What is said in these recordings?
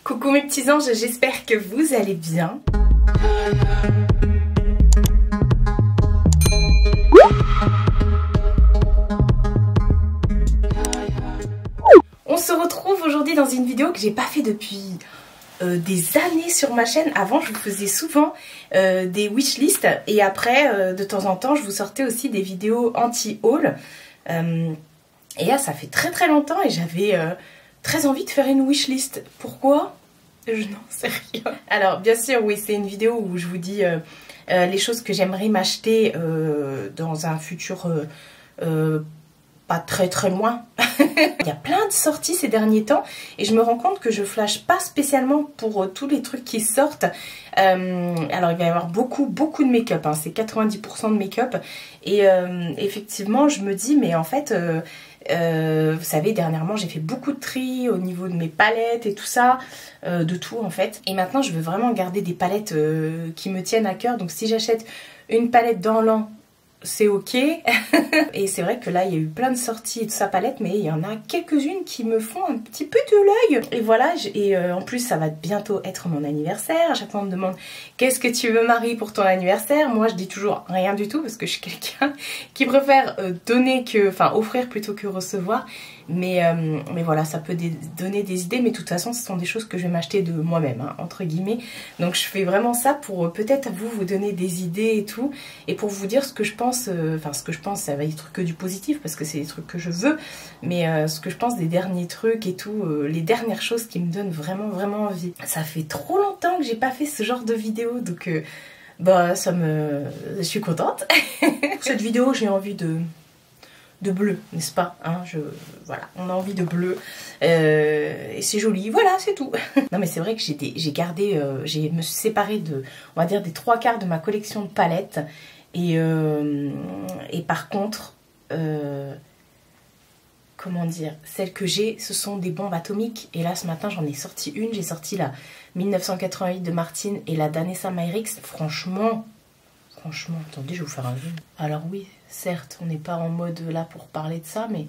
Coucou mes petits anges, j'espère que vous allez bien. On se retrouve aujourd'hui dans une vidéo que j'ai pas fait depuis des années sur ma chaîne. Avant je vous faisais souvent des wishlists et après de temps en temps je vous sortais aussi des vidéos anti-haul. Et là ça fait très longtemps et j'avais très envie de faire une wishlist. Pourquoi? Je n'en sais rien. Alors bien sûr oui, c'est une vidéo où je vous dis les choses que j'aimerais m'acheter dans un futur pas très loin. Il y a plein de sorties ces derniers temps et je me rends compte que je flash pas spécialement pour tous les trucs qui sortent. Alors il va y avoir beaucoup de make-up, hein, c'est 90% de make-up et effectivement je me dis mais en fait vous savez dernièrement j'ai fait beaucoup de tri au niveau de mes palettes et tout ça, de tout en fait, et maintenant je veux vraiment garder des palettes qui me tiennent à cœur. Donc si j'achète une palette dans l'an, c'est ok. Et c'est vrai que là il y a eu plein de sorties de sa palette, mais il y en a quelques-unes qui me font un petit peu de l'œil. Et voilà, en plus ça va bientôt être mon anniversaire. À chaque fois on me demande qu'est-ce que tu veux Marie pour ton anniversaire. Moi je dis toujours rien du tout parce que je suis quelqu'un qui préfère donner que, enfin offrir plutôt que recevoir. Mais voilà, ça peut donner des idées, mais de toute façon ce sont des choses que je vais m'acheter de moi-même, hein, entre guillemets. Donc je fais vraiment ça pour peut-être vous donner des idées et tout, et pour vous dire ce que je pense, enfin ce que je pense ça va être que du positif parce que c'est des trucs que je veux, mais ce que je pense des derniers trucs et tout, les dernières choses qui me donnent vraiment envie. Ça fait trop longtemps que j'ai pas fait ce genre de vidéo, donc bah je suis contente. Cette vidéo j'ai envie de bleu, n'est-ce pas, hein, voilà, on a envie de bleu et c'est joli, voilà, c'est tout. Non mais c'est vrai que j'ai gardé, je me suis séparée de, on va dire, des 3/4 de ma collection de palettes et par contre comment dire, celles que j'ai ce sont des bombes atomiques, et là ce matin j'en ai sorti une, j'ai sorti la 1988 de Martine et la Danessa Myricks. Franchement, attendez, je vais vous faire un zoom. Alors oui, certes, on n'est pas en mode là pour parler de ça, mais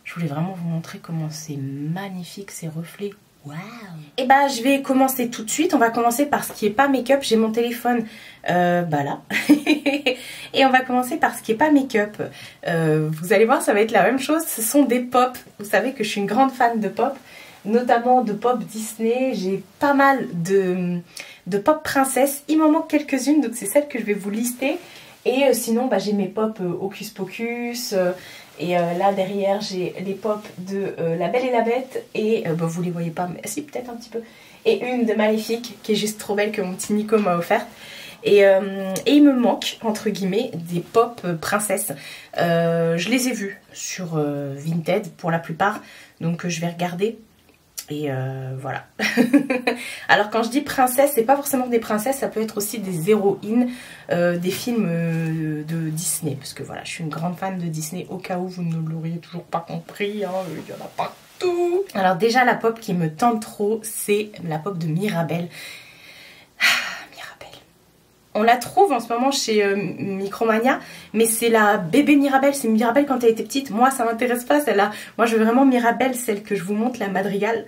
je voulais vraiment vous montrer comment c'est magnifique ces reflets. Waouh! Et bah je vais commencer tout de suite. On va commencer par ce qui est pas make-up. J'ai mon téléphone bah là. Et on va commencer par ce qui est pas make-up. Vous allez voir, ça va être la même chose. Ce sont des pop. Vous savez que je suis une grande fan de pop, notamment de pop Disney. J'ai pas mal de pop princesse. Il m'en manque quelques-unes, donc c'est celles que je vais vous lister. Et sinon bah, j'ai mes pop Hocus Pocus, et là derrière j'ai les pop de La Belle et la Bête, et bah, vous les voyez pas, mais si, peut-être un petit peu, et une de Maléfique qui est juste trop belle, que mon petit Nico m'a offerte. Et il me manque entre guillemets des pop princesses. Je les ai vus sur Vinted pour la plupart, donc je vais regarder. Et voilà. Alors quand je dis princesse, c'est pas forcément des princesses, ça peut être aussi des héroïnes des films de Disney, parce que voilà, je suis une grande fan de Disney, au cas où vous ne l'auriez toujours pas compris, hein, il y en a partout. Alors déjà la pop qui me tente trop, c'est la pop de Mirabelle. On la trouve en ce moment chez Micromania, mais c'est la bébé Mirabelle. C'est Mirabelle quand elle était petite. Moi, ça m'intéresse pas celle-là. Moi, je veux vraiment Mirabelle, celle que je vous montre, la Madrigal.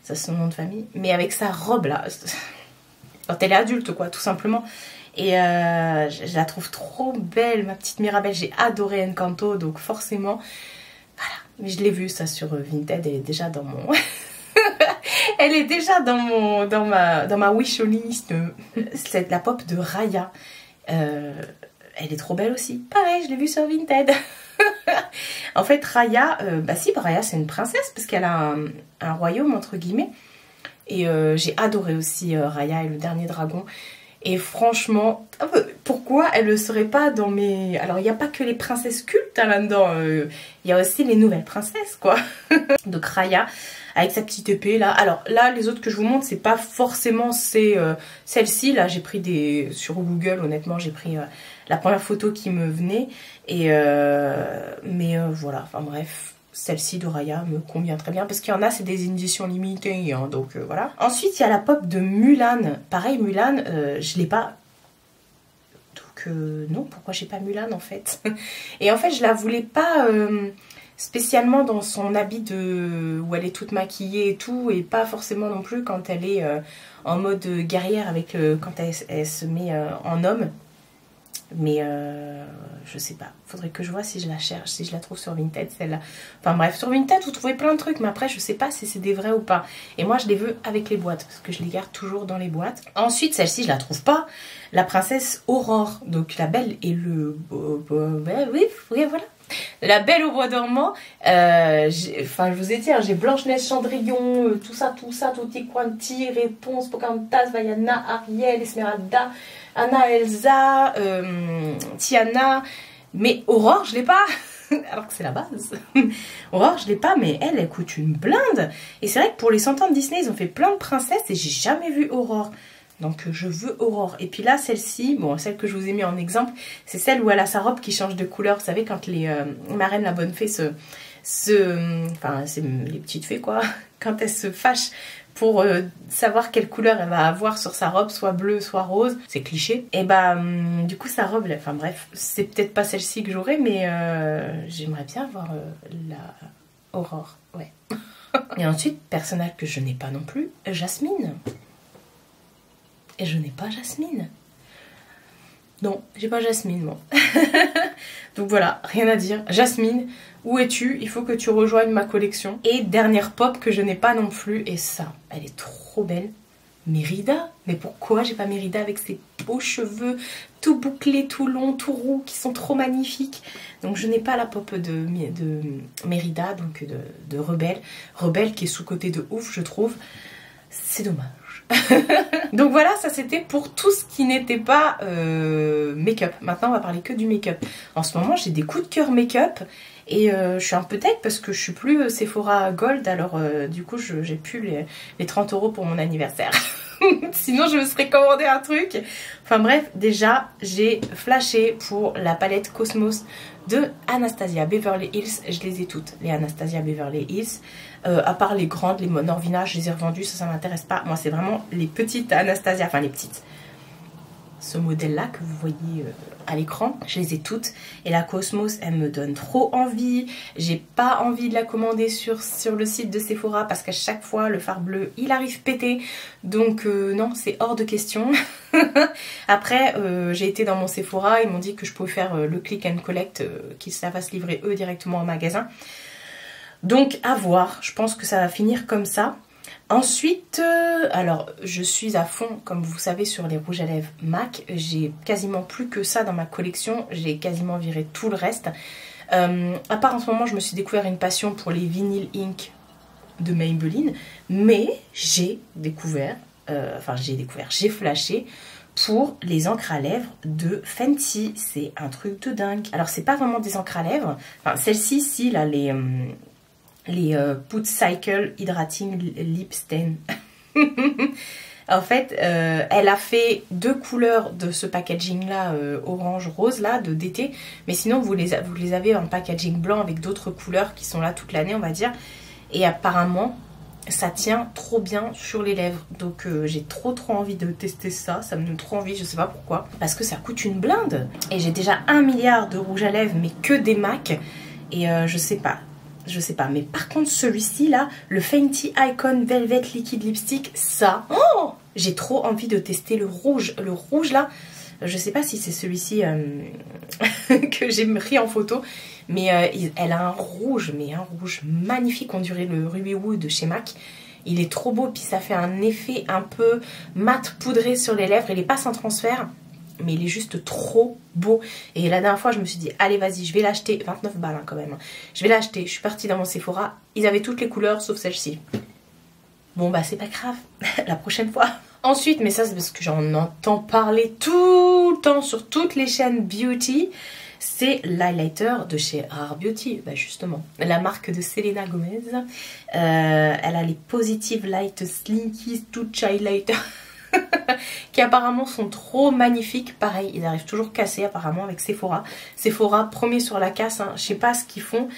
Ça, c'est son nom de famille. Mais avec sa robe, là. Quand elle est adulte, quoi, tout simplement. Et je la trouve trop belle, ma petite Mirabelle. J'ai adoré Encanto, donc forcément... Voilà. Mais je l'ai vue, ça, sur Vinted. Elle est déjà dans mon... Elle est déjà dans ma wishlist. C'est la pop de Raya. Elle est trop belle aussi. Pareil, je l'ai vue sur Vinted. En fait, Raya, Raya c'est une princesse parce qu'elle a un royaume entre guillemets. Et j'ai adoré aussi Raya et le dernier dragon. Et franchement, pourquoi elle ne serait pas dans mes... Alors, il n'y a pas que les princesses cultes hein, là-dedans. Il y a aussi les nouvelles princesses, quoi. Donc, Raya, avec sa petite épée, là. Alors, là, les autres que je vous montre, c'est pas forcément celle-ci. Là, j'ai pris des... Sur Google, honnêtement, j'ai pris la première photo qui me venait. Et mais voilà, enfin bref... Celle-ci de Raya me convient très bien parce qu'il y en a, c'est des éditions limitées, hein, donc voilà. Ensuite, il y a la pop de Mulan. Pareil, Mulan, je l'ai pas. Donc non, pourquoi j'ai pas Mulan en fait? Et en fait, je la voulais pas spécialement dans son habit où elle est toute maquillée et tout, et pas forcément non plus quand elle est en mode guerrière quand elle se met en homme. Mais je sais pas, faudrait que je vois si je la cherche, si je la trouve sur Vinted celle-là. Enfin bref, sur Vinted vous trouvez plein de trucs, mais après je sais pas si c'est des vrais ou pas. Et moi je les veux avec les boîtes, parce que je les garde toujours dans les boîtes. Ensuite celle-ci je la trouve pas, la princesse Aurore, donc la belle et le... oui voilà. La Belle au bois dormant, enfin je vous ai dit, hein, j'ai Blanche-Neige, Cendrillon, tout ça, Tutti Quanti, Réponse, Pocahontas, Vaiana, Ariel, Esmeralda, Anna, Elsa, Tiana, mais Aurore je l'ai pas, alors que c'est la base. Aurore je l'ai pas, mais elle coûte une blinde, et c'est vrai que pour les 100 ans de Disney ils ont fait plein de princesses et j'ai jamais vu Aurore. Donc je veux Aurore. Et puis là, celle-ci, bon, celle que je vous ai mis en exemple, c'est celle où elle a sa robe qui change de couleur. Vous savez, quand les marraines la bonne fée enfin, c'est les petites fées quoi, quand elles se fâchent pour savoir quelle couleur elle va avoir sur sa robe, soit bleue, soit rose, c'est cliché. Et bah, du coup, sa robe, enfin bref, c'est peut-être pas celle-ci que j'aurai, mais j'aimerais bien avoir la Aurore, ouais. Et ensuite, personnage que je n'ai pas non plus, Jasmine. Et je n'ai pas Jasmine. Non, j'ai pas Jasmine, moi. Donc voilà, rien à dire. Jasmine, où es-tu? Il faut que tu rejoignes ma collection. Et dernière pop que je n'ai pas non plus, et ça, elle est trop belle. Mérida. Mais pourquoi j'ai pas Mérida avec ses beaux cheveux tout bouclés, tout longs, tout roux, qui sont trop magnifiques. Donc je n'ai pas la pop de Mérida, donc de Rebelle. Rebelle qui est sous-côté de ouf, je trouve. C'est dommage. Donc voilà, ça c'était pour tout ce qui n'était pas make-up. Maintenant on va parler que du make-up. En ce moment j'ai des coups de cœur make-up et je suis un peu tête parce que je suis plus Sephora Gold, alors du coup j'ai plus les 30 € pour mon anniversaire. Sinon je me serais commandé un truc. Enfin bref, déjà j'ai flashé pour la palette Cosmos de Anastasia Beverly Hills. Je les ai toutes, les Anastasia Beverly Hills. À part les grandes, les Norvina, je les ai revendues, ça m'intéresse pas. Moi c'est vraiment les petites Anastasia, enfin les petites. Ce modèle-là que vous voyez à l'écran, je les ai toutes. Et la Cosmos, elle me donne trop envie. J'ai pas envie de la commander sur le site de Sephora parce qu'à chaque fois, le fard bleu, il arrive pété. Donc non, c'est hors de question. Après, j'ai été dans mon Sephora, ils m'ont dit que je pouvais faire le click and collect, qu'ils ça va se livrer eux directement au magasin. Donc à voir, je pense que ça va finir comme ça. Ensuite, alors je suis à fond, comme vous savez, sur les rouges à lèvres MAC. J'ai quasiment plus que ça dans ma collection. J'ai quasiment viré tout le reste. À part en ce moment, je me suis découvert une passion pour les Vinyl Ink de Maybelline. Mais j'ai découvert, j'ai flashé pour les encres à lèvres de Fenty. C'est un truc de dingue. Alors c'est pas vraiment des encres à lèvres. Enfin celle-ci, si là, les Put Cycle Hydrating Lip Stain. En fait, elle a fait 2 couleurs de ce packaging là, orange rose là, d'été, mais sinon vous les avez en packaging blanc avec d'autres couleurs qui sont là toute l'année on va dire, et apparemment ça tient trop bien sur les lèvres. Donc j'ai trop envie de tester ça, ça me donne trop envie, je sais pas pourquoi, parce que ça coûte une blinde, et j'ai déjà 1 milliard de rouge à lèvres mais que des MAC, et je sais pas, mais par contre celui-ci là, le Fenty Icon Velvet Liquid Lipstick, ça, oh, j'ai trop envie de tester le rouge là, je sais pas si c'est celui-ci que j'ai pris en photo, mais elle a un rouge, mais un rouge magnifique, on dirait le Ruby Wood de chez MAC. Il est trop beau, puis ça fait un effet un peu mat poudré sur les lèvres, il est pas sans transfert, mais il est juste trop beau. Et la dernière fois je me suis dit allez vas-y, je vais l'acheter, 29 balles hein, quand même, je vais l'acheter. Je suis partie dans mon Sephora, ils avaient toutes les couleurs sauf celle-ci. Bon bah c'est pas grave, la prochaine fois. Ensuite, mais ça c'est parce que j'en entends parler tout le temps sur toutes les chaînes beauty, c'est l'highlighter de chez Rare Beauty, bah justement, la marque de Selena Gomez. Elle a les Positive Light Slinky Touch Highlighter qui apparemment sont trop magnifiques. Pareil, ils arrivent toujours cassés apparemment avec Sephora. Sephora, premier sur la casse, hein. Je sais pas ce qu'ils font,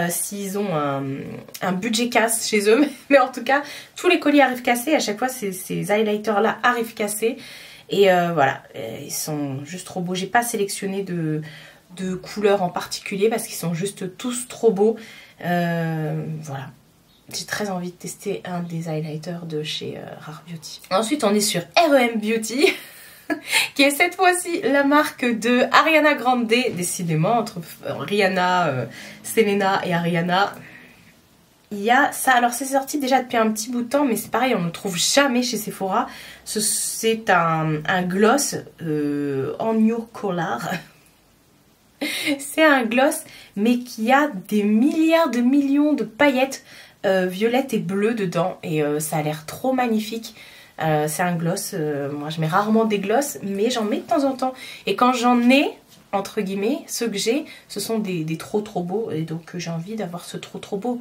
s'ils ont un budget casse chez eux, mais en tout cas, tous les colis arrivent cassés. À chaque fois, ces highlighters là arrivent cassés. Et voilà, ils sont juste trop beaux. J'ai pas sélectionné de couleurs en particulier parce qu'ils sont juste tous trop beaux. Voilà. J'ai très envie de tester un des highlighters de chez Rare Beauty. Ensuite, on est sur R.E.M. Beauty, qui est cette fois-ci la marque de Ariana Grande. Décidément, entre Rihanna, Selena et Ariana, il y a ça. Alors, c'est sorti déjà depuis un petit bout de temps, mais c'est pareil, on ne le trouve jamais chez Sephora. C'est un gloss en New Color. C'est un gloss, mais qui a des milliards de millions de paillettes violettes et bleues dedans. Et ça a l'air trop magnifique. C'est un gloss. Moi, je mets rarement des glosses, mais j'en mets de temps en temps. Et quand j'en ai, entre guillemets, ceux que j'ai, ce sont des trop beaux. Et donc, j'ai envie d'avoir ce trop beau.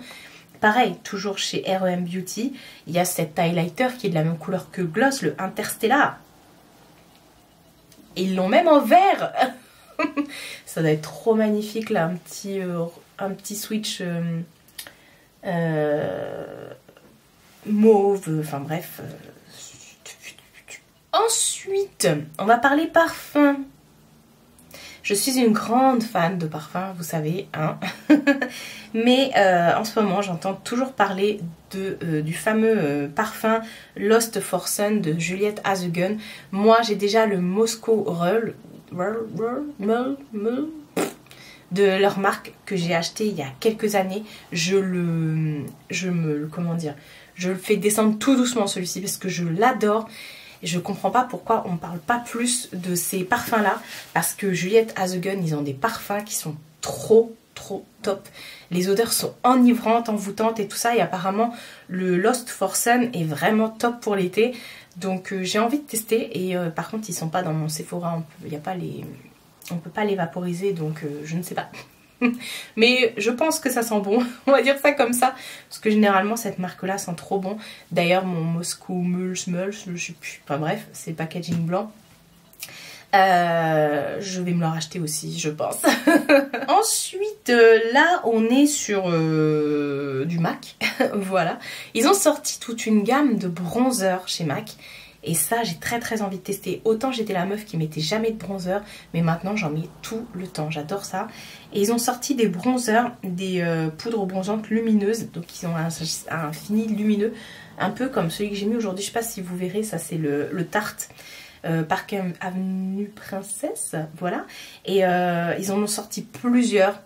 Pareil, toujours chez R.E.M. Beauty, il y a cet highlighter qui est de la même couleur que gloss, le Interstellar. Et ils l'ont même en vert. Ça doit être trop magnifique là, un petit switch mauve, enfin bref. Ensuite, on va parler parfum. Je suis une grande fan de parfum, vous savez, hein. Mais en ce moment, j'entends toujours parler du fameux parfum Lost for Sun de Juliette Azuggen. Moi, j'ai déjà le Moscow Roll de leur marque que j'ai acheté il y a quelques années. Je le fais descendre tout doucement celui-ci parce que je l'adore. Et je comprends pas pourquoi on parle pas plus de ces parfums là, parce que Juliette Azuggen, ils ont des parfums qui sont trop top. Les odeurs sont enivrantes, envoûtantes et tout ça, et apparemment le Lost for Sun est vraiment top pour l'été. Donc j'ai envie de tester, et par contre ils sont pas dans mon Sephora, on peut pas les vaporiser, donc je ne sais pas. Mais je pense que ça sent bon, on va dire ça comme ça, parce que généralement cette marque là sent trop bon. D'ailleurs mon Moscow Mule, je sais plus, enfin bref, c'est packaging blanc. Je vais me le racheter aussi, je pense. Ensuite, là, on est sur du MAC. Voilà. Ils ont sorti toute une gamme de bronzers chez MAC. Et ça, j'ai très envie de tester. Autant j'étais la meuf qui mettait jamais de bronzer, mais maintenant j'en mets tout le temps. J'adore ça. Et ils ont sorti des bronzers, des poudres bronzantes lumineuses. Donc ils ont un fini lumineux, un peu comme celui que j'ai mis aujourd'hui. Je sais pas si vous verrez, ça c'est le Tarte. Park Avenue Princesse, voilà. Et ils en ont sorti plusieurs.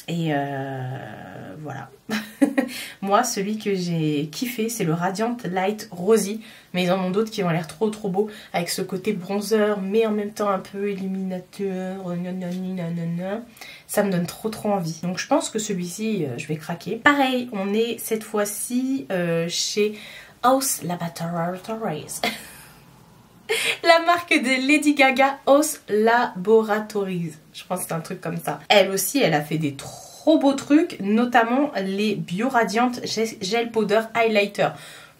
Et voilà. Moi, celui que j'ai kiffé, c'est le Radiant Light Rosy. Mais ils en ont d'autres qui ont l'air trop beaux, avec ce côté bronzer, mais en même temps un peu illuminateur. Ça me donne trop envie. Donc je pense que celui-ci, je vais craquer. Pareil, on est cette fois-ci chez Haus Laboratories. La marque de Lady Gaga, Haus Laboratories. Je pense que c'est un truc comme ça. Elle aussi, elle a fait des trop beaux trucs, notamment les Bio Radiant Gel Powder Highlighter.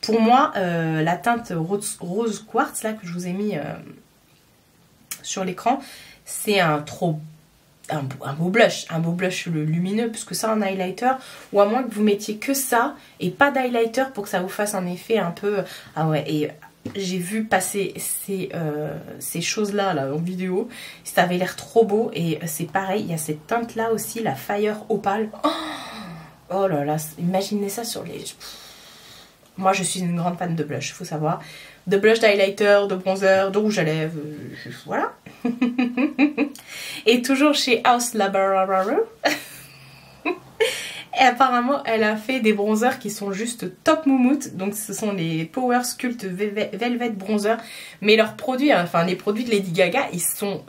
Pour moi, la teinte rose quartz là que je vous ai mis sur l'écran, c'est un beau blush lumineux, puisque ça, un highlighter, ou à moins que vous mettiez que ça et pas d'highlighter pour que ça vous fasse un effet un peu... Ah ouais, et j'ai vu passer ces choses-là là, en vidéo, ça avait l'air trop beau, et c'est pareil, il y a cette teinte-là aussi, la Fire Opal. Oh là là, imaginez ça sur les... Moi, je suis une grande fan de blush, il faut savoir. De blush, d'highlighter, de bronzer, de rouge à lèvres, voilà. Et toujours chez Haus Laboratories. Et apparemment, elle a fait des bronzers qui sont juste top moumoute. Donc, ce sont les Power Sculpt Velvet Bronzer. Mais leurs produits, enfin les produits de Lady Gaga, ils sont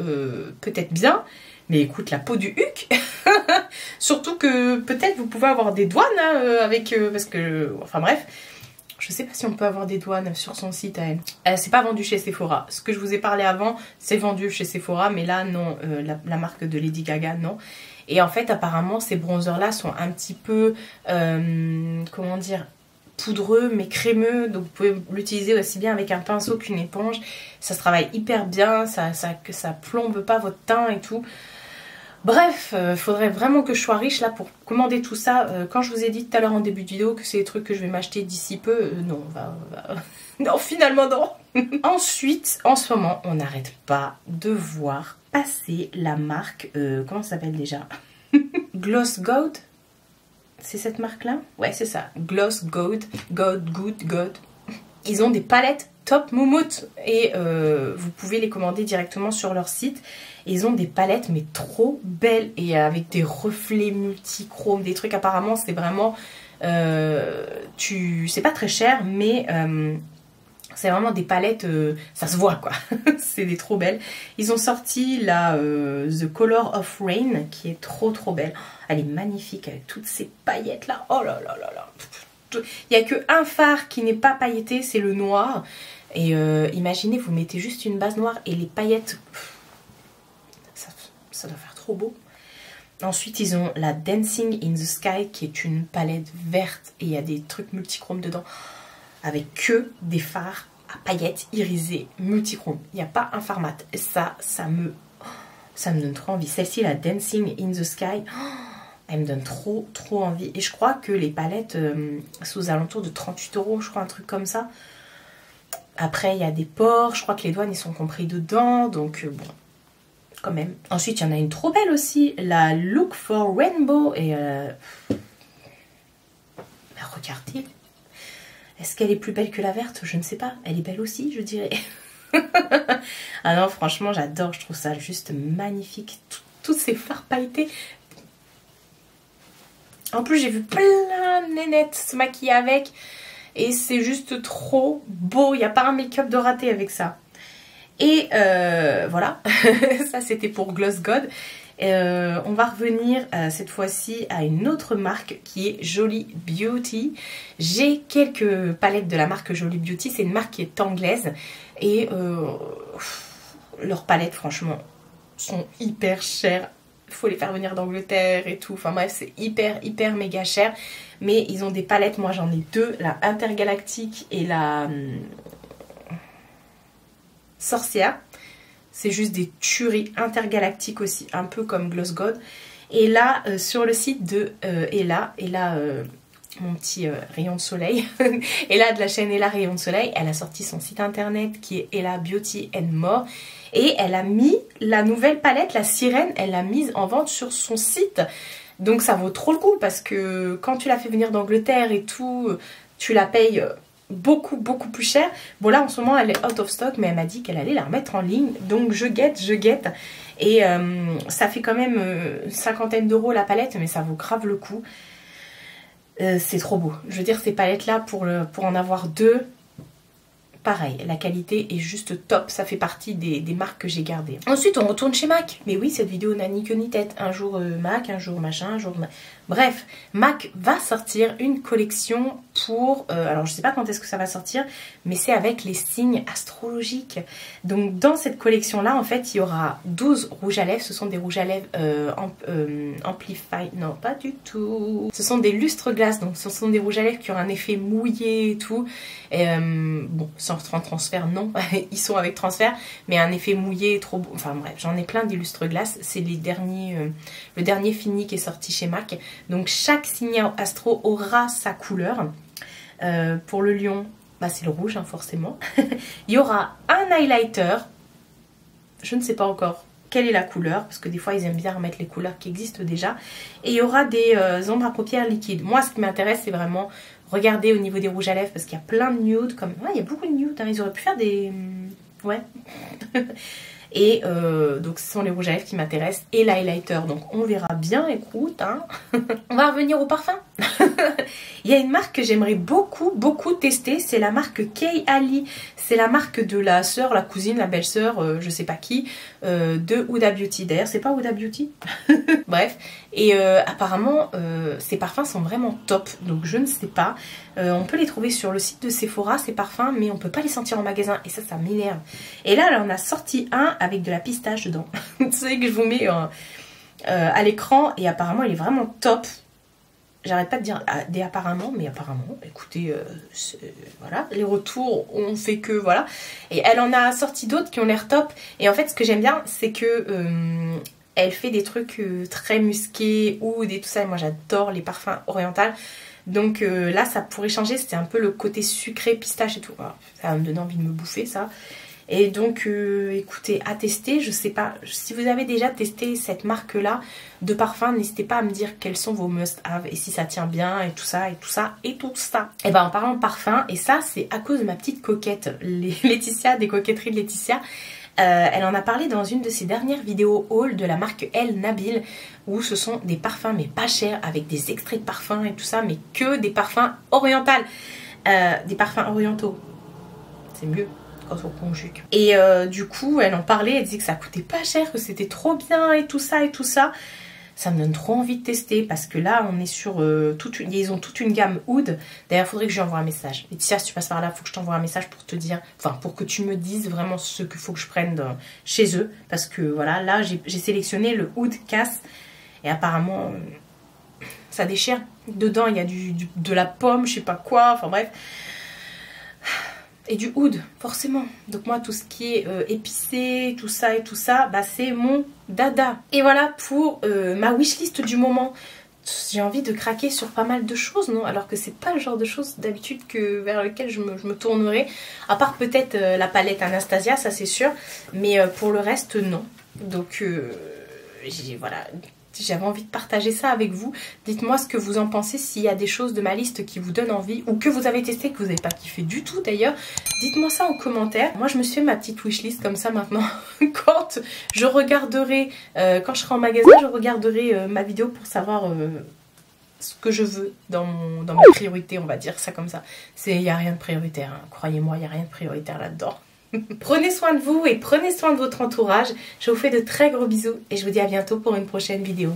peut-être bien. Mais écoute, la peau du huc. Surtout que peut-être vous pouvez avoir des douanes avec... parce que... Enfin bref... Je sais pas si on peut avoir des douanes sur son site à elle. C'est pas vendu chez Sephora. Ce que je vous ai parlé avant, c'est vendu chez Sephora. Mais là, non. La marque de Lady Gaga, non. Et en fait, apparemment, ces bronzers-là sont un petit peu... comment dire, poudreux, mais crémeux. Donc, vous pouvez l'utiliser aussi bien avec un pinceau qu'une éponge. Ça se travaille hyper bien. Ça plombe pas votre teint et tout. Bref, faudrait vraiment que je sois riche là pour commander tout ça. Quand je vous ai dit tout à l'heure en début de vidéo que c'est des trucs que je vais m'acheter d'ici peu, non, non, finalement non. Ensuite, en ce moment, on n'arrête pas de voir passer la marque, comment ça s'appelle déjà? Gloss Gold. C'est cette marque-là? Ouais, c'est ça. Gloss God. God. Ils ont des palettes top moumoute. Et vous pouvez les commander directement sur leur site. Ils ont des palettes, mais trop belles. Et avec des reflets multichromes, des trucs apparemment, c'est vraiment... c'est pas très cher, mais... c'est vraiment des palettes, ça se voit quoi. C'est des trop belles. Ils ont sorti la The Color of Rain qui est trop belle. Elle est magnifique avec toutes ces paillettes là. Oh là là là là. Il n'y a qu'un fard qui n'est pas pailleté, c'est le noir. Et imaginez, vous mettez juste une base noire et les paillettes, ça doit faire trop beau. Ensuite, ils ont la Dancing in the Sky qui est une palette verte et il y a des trucs multichromes dedans. Avec que des fards à paillettes irisées multichrome. Il n'y a pas un fard mat. Et ça me donne trop envie. Celle-ci, la Dancing in the Sky, elle me donne trop envie. Et je crois que les palettes sont aux alentours de 38 €, je crois, un truc comme ça. Après, il y a des pores. Je crois que les douanes, ils sont compris dedans. Donc, bon, quand même. Ensuite, il y en a une trop belle aussi. La Look for Rainbow. Et regardez. Est-ce qu'elle est plus belle que la verte? Je ne sais pas. Elle est belle aussi, je dirais. Ah non, franchement, j'adore. Je trouve ça juste magnifique. Tous ces fards pailletés. En plus, j'ai vu plein de nénettes se maquiller avec. Et c'est juste trop beau. Il n'y a pas un make-up de raté avec ça. Et voilà. Ça, c'était pour Gloss God. On va revenir cette fois-ci à une autre marque qui est Jolie Beauty. J'ai quelques palettes de la marque Jolie Beauty. C'est une marque qui est anglaise. Et leurs palettes, franchement, sont hyper chères. Il faut les faire venir d'Angleterre et tout. Enfin bref, c'est hyper méga cher. Mais ils ont des palettes. Moi, j'en ai deux. La Intergalactique et la Sorcière. C'est juste des tueries intergalactiques aussi, un peu comme Gloss God. Et là, sur le site de Ella, mon petit rayon de soleil, Ella de la chaîne Ella Rayon de Soleil, elle a sorti son site internet qui est Ella Beauty and More. Et elle a mis la nouvelle palette, la sirène, elle l'a mise en vente sur son site. Donc ça vaut trop le coup parce que quand tu la fais venir d'Angleterre et tout, tu la payes... beaucoup plus cher. Bon là en ce moment elle est out of stock, mais elle m'a dit qu'elle allait la remettre en ligne, donc je guette et ça fait quand même une cinquantaine d'euros la palette, mais ça vaut grave le coup. C'est trop beau, je veux dire ces palettes là pour en avoir deux, pareil, la qualité est juste top, ça fait partie des marques que j'ai gardées. Ensuite on retourne chez MAC, mais oui cette vidéo n'a ni queue ni tête, un jour MAC, un jour machin, un jour... Bref, MAC va sortir une collection pour... alors je sais pas quand est-ce que ça va sortir, mais c'est avec les signes astrologiques. Donc dans cette collection là en fait il y aura 12 rouges à lèvres, ce sont des rouges à lèvres amplify, non pas du tout. Ce sont des lustres glaces, donc ce sont des rouges à lèvres qui ont un effet mouillé et tout. Bon, sans transfert non, ils sont avec transfert, mais un effet mouillé trop beau. Enfin bref, j'en ai plein des lustres glaces, c'est les derniers, le dernier fini qui est sorti chez MAC. Donc chaque signe astro aura sa couleur. Pour le lion, bah, c'est le rouge hein, forcément. Il y aura un highlighter. Je ne sais pas encore quelle est la couleur, parce que des fois ils aiment bien remettre les couleurs qui existent déjà. Et il y aura des ombres à paupières liquides. Moi ce qui m'intéresse c'est vraiment regarder au niveau des rouges à lèvres, parce qu'il y a plein de nudes. Comme... ouais, il y a beaucoup de nudes, hein. Ils auraient pu faire des... ouais. Et donc ce sont les rouges à lèvres qui m'intéressent et l'highlighter. Donc on verra bien, écoute. Hein. On va revenir au parfum. Il y a une marque que j'aimerais beaucoup tester. C'est la marque Kay Ali. C'est la marque de la sœur, la cousine, la belle-sœur, je sais pas qui, de Huda Beauty. D'ailleurs c'est pas Huda Beauty. Bref. Et apparemment ces parfums sont vraiment top. Donc je ne sais pas. On peut les trouver sur le site de Sephora ces parfums, mais on peut pas les sentir en magasin. Et ça m'énerve. Et là on a sorti un avec de la pistache dedans. Vous savez que je vous mets à l'écran. Et apparemment il est vraiment top. J'arrête pas de dire des apparemment, mais apparemment, écoutez, voilà, les retours ont fait que, voilà. Et elle en a sorti d'autres qui ont l'air top. Et en fait, ce que j'aime bien, c'est que elle fait des trucs très musqués, oud et tout ça. Et moi, j'adore les parfums orientaux. Donc là, ça pourrait changer. C'était un peu le côté sucré, pistache et tout. Alors, ça va me donner envie de me bouffer, ça. Et donc écoutez, à tester, je sais pas, si vous avez déjà testé cette marque là de parfum, n'hésitez pas à me dire quels sont vos must-have et si ça tient bien et tout ça et tout ça et tout ça. Et ben en parlant de parfum, et ça c'est à cause de ma petite coquette, Laetitia, des coquetteries de Laetitia. Elle en a parlé dans une de ses dernières vidéos haul de la marque El Nabil, où ce sont des parfums mais pas chers, avec des extraits de parfums et tout ça, mais que des parfums orientaux, des parfums orientaux, c'est mieux quand on conjugue. Et du coup elle en parlait, elle disait que ça coûtait pas cher, que c'était trop bien et tout ça et tout ça. Ça me donne trop envie de tester parce que là on est sur ils ont toute une gamme oud. D'ailleurs il faudrait que je lui envoie un message. Laetitia, si tu passes par là, il faut que je t'envoie un message pour te dire, enfin pour que tu me dises vraiment ce qu'il faut que je prenne chez eux. Parce que voilà, là j'ai sélectionné le oud casse et apparemment ça déchire. Dedans il y a de la pomme, je sais pas quoi, enfin bref. Et du oud, forcément. Donc moi, tout ce qui est épicé, tout ça et tout ça, bah c'est mon dada. Et voilà pour ma wishlist du moment. J'ai envie de craquer sur pas mal de choses, non? Alors que c'est pas le genre de choses d'habitude vers lequel je me tournerai. À part peut-être la palette Anastasia, ça c'est sûr. Mais pour le reste, non. Donc voilà. J'avais envie de partager ça avec vous. Dites-moi ce que vous en pensez, s'il y a des choses de ma liste qui vous donnent envie ou que vous avez testé, que vous n'avez pas kiffé du tout d'ailleurs. Dites-moi ça en commentaire. Moi je me suis fait ma petite wishlist comme ça maintenant. Quand je regarderai, quand je serai en magasin, je regarderai ma vidéo pour savoir ce que je veux dans mes priorités, on va dire ça comme ça. Il n'y a rien de prioritaire, hein. Croyez-moi, il n'y a rien de prioritaire là-dedans. Prenez soin de vous et prenez soin de votre entourage. Je vous fais de très gros bisous et je vous dis à bientôt pour une prochaine vidéo.